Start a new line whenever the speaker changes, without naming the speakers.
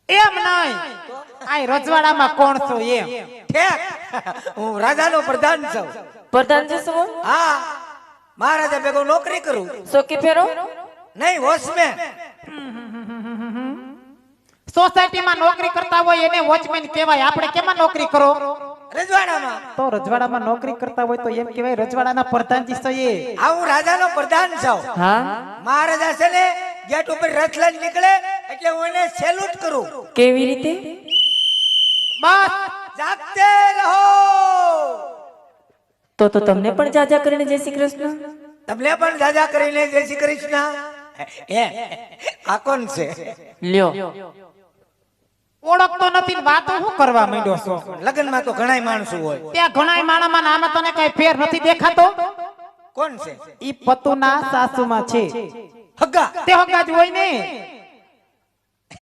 એમ નહીં, આ રજવાડામાં કોણ છો એમ?
ઠેક હું રાજાનો પ્રધાન છું.
પ્રધાન છે શું?
હા, મહારાજા ભેગો નોકરી કરું.
સોકી ફેરો?
નહીં, વોચમેન.
સોસાયટીમાં નોકરી કરતા હોય એને વોચમેન કહેવાય. આપણે કેમાં નોકરી કરો?
રજવાડામાં.
તો રજવાડામાં નોકરી કરતા હોય તો એમ કહેવાય રજવાડાના પ્રધાનજી છો એ.
આ હું રાજાનો પ્રધાન છું.
હા.
મહારાજા છે ને ગેટ ઉપર રથ લઈને નીકળે એટલે હું એને સેલ્યુટ કરું.
કેવી રીતે?
બસ
જાગતે રહો.
તો તમને પણ જાજા કરીને જય શ્રી કૃષ્ણ.
તમને પણ જાજા કરીને જય શ્રી કૃષ્ણ. આ કોણ છે?
લ્યો.
ઓળખતો નથી ને વાતો શું કરવા માંડ્યો છો?
લગ્નમાં તો ઘણાય માણસો હોય.
ત્યાં ઘણાય માણામાં નામે તને કઈ ફેર નથી દેખાતો?
કોણ છે?
ઈ પતુના સાસુમાં છે.
હગા.
તે હગા જ હોય ને.